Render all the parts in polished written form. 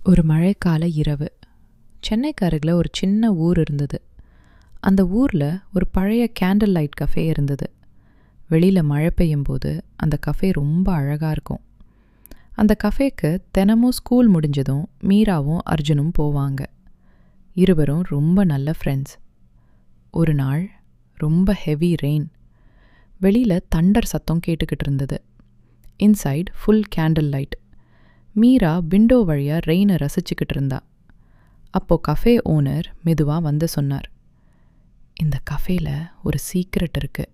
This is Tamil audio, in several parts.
ஒரு மழைக்கால இரவு சென்னைக்கு அருகில் ஒரு சின்ன ஊர் இருந்தது. அந்த ஊரில் ஒரு பழைய கேண்டில் லைட் கஃபே இருந்தது. வெளியில் மழை பெய்யும் போது அந்த கஃபே ரொம்ப அழகாக இருக்கும். அந்த கஃபேக்கு தினமும் ஸ்கூல் முடிஞ்சதும் மீராவும் அர்ஜுனும் போவாங்க. இருவரும் ரொம்ப நல்ல ஃப்ரெண்ட்ஸ். ஒரு நாள் ரொம்ப ஹெவி ரெயின். வெளியில் தண்டர் சத்தம் கேட்டுக்கிட்டு இருந்தது. Inside full candle light. Meera window வழியாக ரெயினை ரசிச்சுக்கிட்டு இருந்தா. அப்போது கஃபே ஓனர் மெதுவாக வந்து சொன்னார், இந்த கஃபேல ஒரு சீக்ரெட் இருக்கு.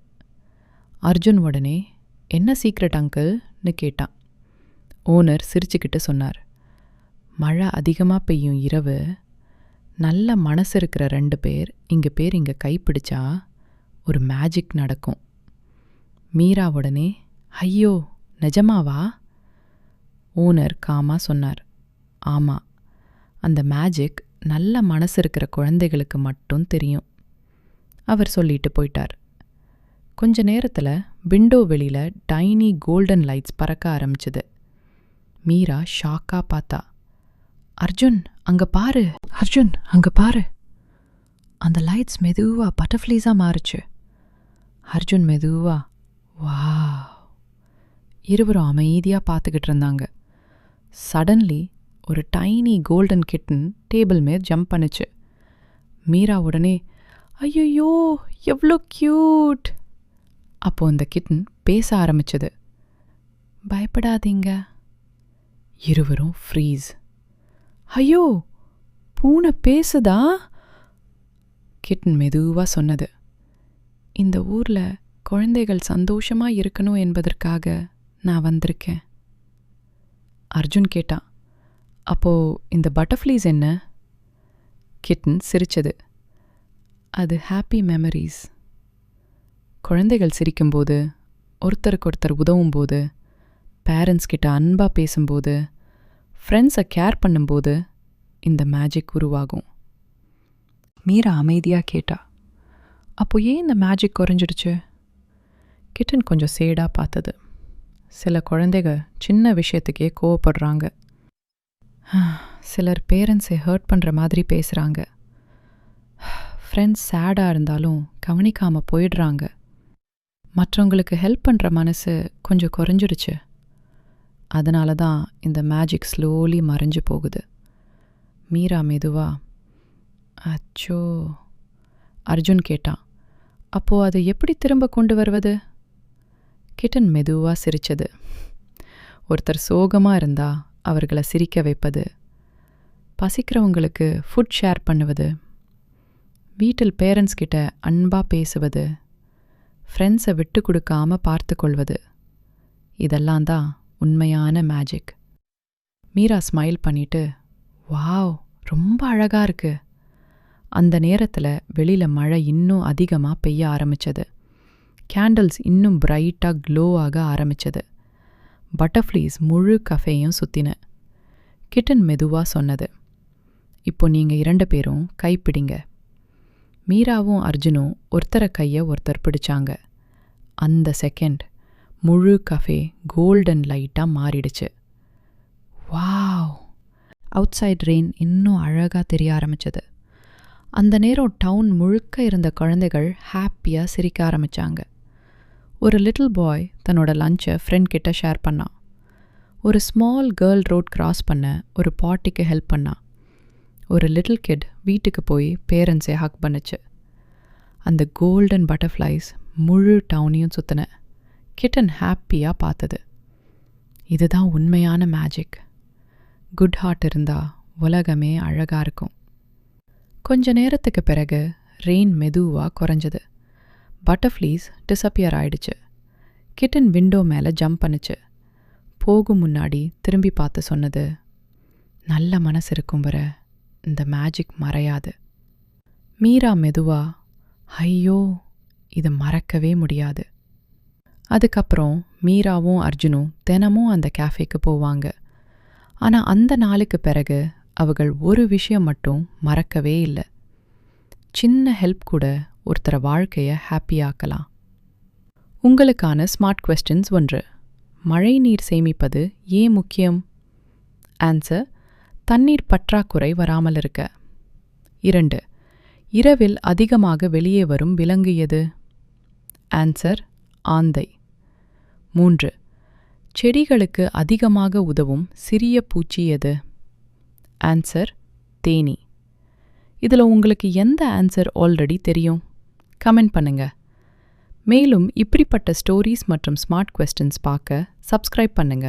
அர்ஜுன் உடனே, என்ன சீக்ரெட் அங்கிள்னு கேட்டான். ஓனர் சிரிச்சுக்கிட்டு சொன்னார், மழை அதிகமாக பெய்யும் இரவு நல்ல மனசு இருக்கிற 2 பேர் இங்கே கைப்பிடிச்சா ஒரு மேஜிக் நடக்கும். மீரா உடனே, ஐயோ நிஜமாவா? ஓனர் காமா சொன்னார், ஆமாம், அந்த மேஜிக் நல்ல மனசு இருக்கிற குழந்தைகளுக்கு மட்டும் தெரியும். அவர் சொல்லிட்டு போயிட்டார். கொஞ்ச நேரத்தில் விண்டோ வெளியில் டைனி கோல்டன் லைட்ஸ் பறக்க ஆரம்பிச்சுது. மீரா ஷாக்காக பார்த்தா. அர்ஜுன் அங்கே பாரு, அர்ஜுன் அங்கே பாரு. அந்த லைட்ஸ் மெதுவாக பட்டர்ஃப்ளைஸாக மாறுச்சு. அர்ஜுன் மெதுவா, வா. இருவரும் அமைதியாக பார்த்துக்கிட்டு இருந்தாங்க. சடன்லி ஒரு டைனி கோல்டன் கிட்டன் டேபிள் மேல் ஜம்ப் பண்ணுச்சு. மீரா உடனே, ஐயோ எவ்வளோ க்யூட். அப்போ அந்த கிட்டன் பேச ஆரம்பிச்சது. பயப்படாதீங்க. இருவரும் ஃப்ரீஸ். ஐயோ பூனை பேசுதா? கிட்டன் மெதுவாக சொன்னது, இந்த ஊரில் குழந்தைகள் சந்தோஷமாக இருக்கணும் என்பதற்காக நான் வந்திருக்கேன். அர்ஜுன் கேட்டான், அப்போ இந்த பட்டர்ஃப்ளைஸ் என்ன? கிட்டன் சிரிச்சது, அது ஹாப்பி மெமரிஸ். குழந்தைகள் சிரிக்கும்போது, ஒருத்தருக்கொருத்தர் உதவும்போது, பேரண்ட்ஸ் கிட்ட அன்பாக பேசும்போது, ஃப்ரெண்ட்ஸை கேர் பண்ணும்போது இந்த மேஜிக் உருவாகும். மீரா அமைதியாக கேட்டா, அப்போ ஏன் இந்த மேஜிக் குறைஞ்சிடுச்சு? கிட்டன் கொஞ்சம் சேடாக பார்த்தது. சில குழந்தைங்க சின்ன விஷயத்துக்கே கோவப்படுறாங்க. சிலர் பேரண்ட்ஸை ஹர்ட் பண்ணுற மாதிரி பேசுகிறாங்க. ஃப்ரெண்ட்ஸ் சேடாக இருந்தாலும் கவனிக்காமல் போயிடுறாங்க. மற்றவங்களுக்கு ஹெல்ப் பண்ணுற மனசு கொஞ்சம் குறைஞ்சிடுச்சு. அதனால தான் இந்த மேஜிக் ஸ்லோலி மறைஞ்சு போகுது. மீரா மெதுவா, அச்சோ. அர்ஜுன் கேட்டான், அப்போது அதை எப்படி திரும்ப கொண்டு வருவது? கிட்டன் மெதுவாக சிரிச்சது. ஒருத்தர் சோகமாக இருந்தா அவர்களை சிரிக்க வைப்பது, பசிக்கிறவங்களுக்கு ஃபுட் ஷேர் பண்ணுவது, வீட்டில் பேரண்ட்ஸ் கிட்ட அன்பாக பேசுவது, ஃப்ரெண்ட்ஸை விட்டு கொடுக்காம பார்த்து கொள்வது, இதெல்லாம் தான் உண்மையான மேஜிக். மீரா ஸ்மைல் பண்ணிட்டு, வாவ் ரொம்ப அழகாக இருக்கு. அந்த நேரத்தில் வெளியில் மழை இன்னும் அதிகமாக பெய்ய ஆரம்பிச்சது. கேண்டில்ஸ் இன்னும் பிரைட்டாக க்ளோ ஆக ஆரம்பிச்சது. பட்டர்ஃப்ளைஸ் முழு கஃபேயும் சுத்தின. கிட்டன் மெதுவாக சொன்னது, இப்போ நீங்கள் 2 பேரும் கைப்பிடிங்க. மீராவும் அர்ஜுனும் ஒருத்தரை கையை ஒருத்தர் பிடிச்சாங்க. அந்த செகண்ட் முழு கஃபே கோல்டன் லைட்டாக மாறிடுச்சு. வாவ்! அவுட் சைட் ரெயின் இன்னும் அழகாக தெரிய ஆரம்பிச்சது. அந்த நேரம் டவுன் முழுக்க இருந்த குழந்தைகள் ஹாப்பியாக சிரிக்க ஆரம்பித்தாங்க. ஒரு லிட்டில் பாய் தன்னோட லஞ்சை ஃப்ரெண்ட் கிட்ட ஷேர் பண்ணான். ஒரு ஸ்மால் கேர்ள் ரோட் கிராஸ் பண்ண ஒரு பாட்டிக்கு ஹெல்ப் பண்ணான். ஒரு லிட்டில் கிட் வீட்டுக்கு போய் பேரண்ட்ஸை ஹக் பண்ணுச்சு. அந்த கோல்டன் பட்டர்ஃப்ளைஸ் முழு டவுனையும் சுற்றின. கிட்டன் ஹாப்பியாக பார்த்தது. இதுதான் உண்மையான மேஜிக். குட் ஹார்ட் இருந்தால் உலகமே அழகாக இருக்கும். கொஞ்ச நேரத்துக்கு பிறகு ரெயின் மெதுவாக குறைஞ்சது. பட்டர்ஃப்ளைஸ் டிஸப்பியர் ஆயிடுச்சு. கிட்டன் விண்டோ மேலே ஜம்ப் பண்ணுச்சு. போகும் முன்னாடி திரும்பி பார்த்து சொன்னது, நல்ல மனசு இருக்கும் வர இந்த மேஜிக் மறையாது. மீரா மெதுவா, ஐயோ இது மறக்கவே முடியாது. அதுக்கப்புறம் மீராவும் அர்ஜுனும் தினமும் அந்த கேஃபேக்கு போவாங்க. ஆனால் அந்த நாளுக்கு பிறகு அவர்கள் ஒரு விஷயம் மட்டும் மறக்கவே இல்லை. சின்ன ஹெல்ப் கூட ஒருத்தர வாழ்க்கையை ஹாப்பியாக்கலாம். உங்களுக்கான ஸ்மார்ட் கொஸ்டின்ஸ் 1. மழை நீர் சேமிப்பது ஏன் முக்கியம்? ஆன்சர், தண்ணீர் பற்றாக்குறை வராமல் இருக்க. 2. இரவில் அதிகமாக வெளியே வரும் விலங்கு எது? ஆன்சர் ஆந்தை. 3. செடிகளுக்கு அதிகமாக உதவும் சிறிய பூச்சி எது? ஆன்சர் தேனீ. இதில் உங்களுக்கு எந்த ஆன்சர் ஆல்ரெடி தெரியும்? கமெண்ட் பண்ணுங்க. மேலும் இப்படிப்பட்ட ஸ்டோரீஸ் மற்றும் ஸ்மார்ட் கொஸ்டின்ஸ் பார்க்க சப்ஸ்கிரைப் பண்ணுங்க.